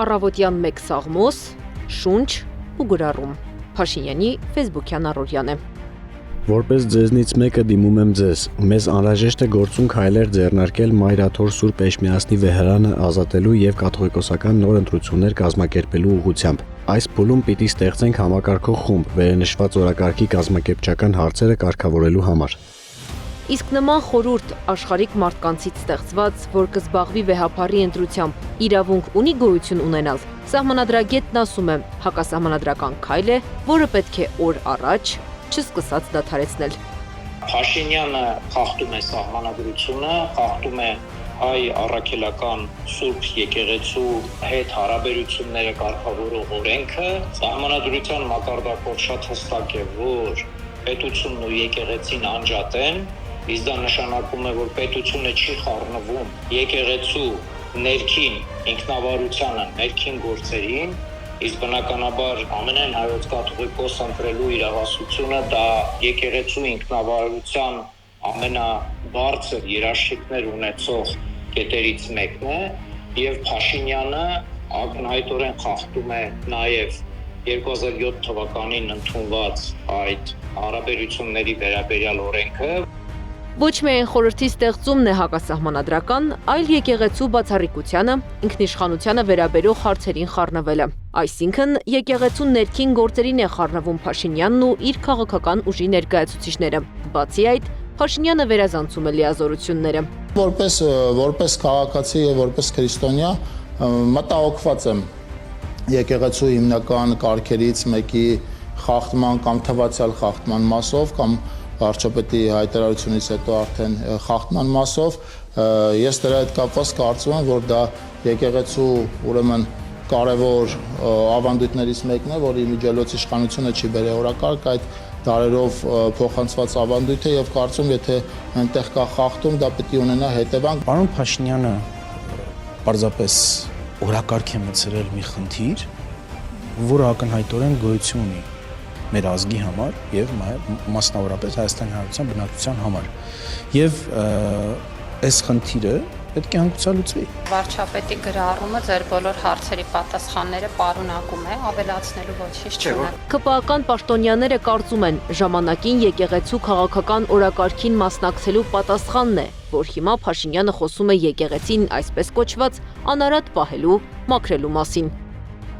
Առավոտյան մեկ սաղմոս, շունչ ու գրառում։ Փաշինյանի ֆեյսբուքյան առօրյան է։ Որպես ձեզնից մեկը դիմում եմ ձեզ, մեզ անհրաժեշտ է գործուն քայլեր ձեռնարկել Մայրաթոր Սուրբ Էջմիածնի վեհարանը ազատելու եւ կաթողիկոսական նոր ընտրություններ կազմակերպելու ուղղությամբ։ Այս փուլում պիտի ստեղծենք համակարգող խումբ վերենշված օրակարգի կազմակերպչական հարցերը կարգավորելու համար։ Իսկ նման խորհուրդ աշխարհիկ մարդկանցից ստեղծված, որ կզբաղվի վեհապարի ընտրությամբ, իրավունք ունի գոյություն ունենալ։ Սահմանադրագետն ասում է, հակասահմանադրական քայլ է, որը պետք է օր առաջ չսկսած դադարեցնել։ Փաշինյանը խախտում է սահմանադրությունը, խախտում է հայ առաքելական Սուրբ եկեղեցու հետ հարաբերությունները կարգավորող օրենքը։ Սահմանադրության մակարդակով շատ հստակ է, որ պետությունն ու եկեղեցին անջատ են, իսկ դա նշանակում է, որ պետությունը չի խառնվում եկեղեցու ներքին ինքնավարությանը, ներքին գործերին, իսկ բնականաբար ամենայն հայոց կաթողիկոս ընտրելու իրավասությունը դա եկեղեցու ինքնավարության ամենաբարձր երաշխիքներ ունեցող կետերից մեկն է, եւ Փաշինյանը ակնհայտորեն խախտում է նաեւ 2007 թվականին ընդունված այդ հարաբերությունների վերաբերյալ օրենքը։ Ոչ միայն խորհրդի ստեղծումն է հակասահմանադրական, այլ եկեղեցու բացառիկությանը, ինքնիշխանությանը վերաբերող հարցերին խառնվելը։ Այսինքն, եկեղեցու ներքին գործերին է խառնվում Փաշինյանն ու իր քաղաքական ուժի ներկայացուցիչները։ Բացի այդ, Փաշինյանը վերազանցում է լիազորությունները։ Որպես քաղաքացի եւ որպես քրիստոնյա մտահոգված եմ եկեղեցու հիմնական կարգերից մեկի խախտման կամ թվացial խախտման մասով կամ վարչապետի հայտարարությունից հետո արդեն խախտման մասով ես դրա հետ կապված կարծում եմ, որ դա եկեղեցու ուրեմն կարևոր ավանդույթներից մեկն է, որի միջելոց իշխանությունը չի բերել օրակարգ այդ դարերով փոխանցված ավանդույթ է եւ կարծում եթե այնտեղ կա խախտում, դա պետք է ունենա հետևանք։ Պարոն Փաշինյանը պարզապես օրակարգ է մտցրել մի խնդիր, որը ակնհայտորեն գոյություն ունի մեր ազգի համար եւ մասնավորապես Հայաստանի Հանրապետության բնակչության համար։ Եվ այս խնդիրը պետք է հանգուցալուծվի։ Վարչապետի գրառումը ձեր բոլոր հարցերի պատասխանները պարունակում է, ավելացնելու ոչինչ չունի։ ԿՊԱ-ական պաշտոնյաները կարծում են, ժամանակին եկեղեցու քաղաքական օրակարգին մասնակցելու պատասխանն է, որ հիմա Փաշինյանը խոսում է եկեղեցին այսպես կոչված անարատ պահելու, մաքրելու մասին։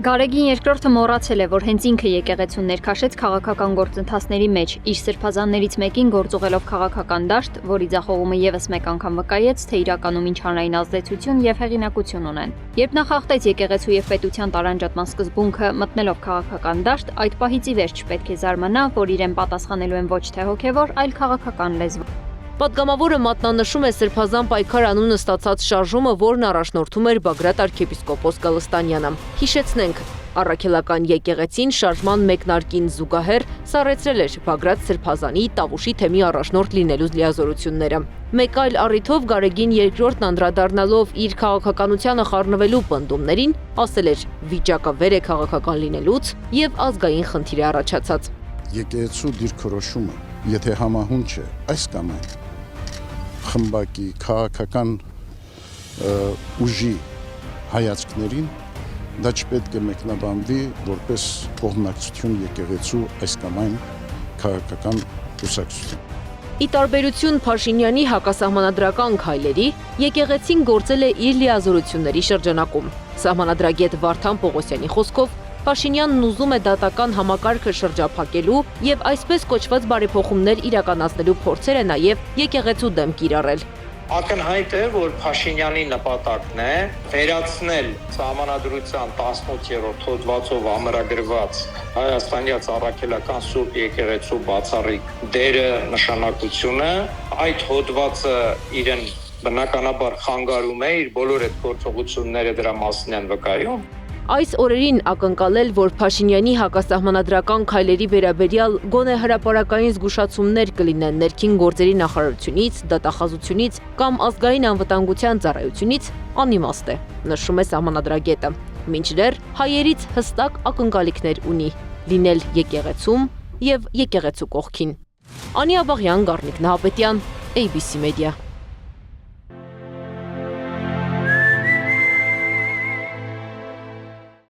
Գարեգին երկրորդը մոռացել է, որ հենց ինքը եկեղեցուն ներքաշեց քաղաքական գործընթացների մեջ, իր սրբազաններից մեկին գործուղելով քաղաքական դաշտ, որի ձախողումը եւս մեկ անգամ վկայեց, թե իրականում ինչ հանրային ազդեցություն եւ հեղինակություն ունեն։ Երբ նա խախտեց եկեղեցու եւ պետության տարանջատման սկզբունքը մտնելով քաղաքական դաշտ, այդ պահից ի վերջ պետք է զարմանա, որ իրեն պատասխանելու են ոչ թե հոգեվոր, այլ քաղաքական լեզվով։ Պատգամավորը մատնանշում է Սրբազան պայքար անունը ստացած շարժումը, որն առաջնորդում էր Բագրատ arczepiskopos Գալստանյանը։ Հիշեցնենք, առաքելական եկեղեցին շարժման մեկնարկին զուգահեռ սառեցրել էր Բագրատ Սրբազանի Տավուշի թեմի առաջնորդ լինելու լիազորությունները։ Մեկ այլ առիթով Գարեգին երկրորդն անդրադառնալով իր քաղաքականությանը խառնվելու պնդումներին, ասել էր վիճակը վեր է քաղաքական լինելուց եւ ազգային խնդիր է առաջացած։ Եկեղեցու դիրքորոշումը, եթե համահունչ է, այս կամ այն խմբակի քաղաքական ուժի հայացքներին դա չպետք է մեկնաբանվի որպես կողմնակցություն եկեղեցու այս կամ այն քաղաքական կուսակցություն։ Ի տարբերություն Փաշինյանի հակասահմանադրական քայլերի, եկեղեցին գործել է իր լիազորությունների շրջանակում։ Սահմանադրագետ Վարդան Պողոսյանի խոսքով Փաշինյանն ուզում է դատական համակարգը շրջափակելու եւ այսպես կոչված բարեփոխումներ իրականացնելու փորձերը նաեւ եկեղեցու դեմ կիրառել։ Ակնհայտ է, որ Փաշինյանի նպատակն է վերացնել սահմանադրության 18-րդ հոդվածով ամրագրված հայաստանյաց առաքելական Սուրբ եկեղեցու բացառիկ դերը նշանակությունը, այդ հոդվածը իրեն բնականաբար խանգարում է, իր բոլոր այդ գործողությունները դրա մասին են վկայում։ Այս օրերին ակնկալել, որ Փաշինյանի հակասահմանադրական քայլերի վերաբերյալ գոնե հրապարակային զգուշացումներ կլինեն ներքին գործերի նախարարությունից, դատախազությունից կամ ազգային անվտանգության ծառայությունից, անիմաստ է, նշում է սահմանադրագետը։ Մինչդեռ հայերից հստակ ակնկալիքներ ունի՝ լինել եկեղեցում եւ եկեղեցու կողքին։ Անի Աբաղյան, Գառնիկ Նահապետյան, ABC Media։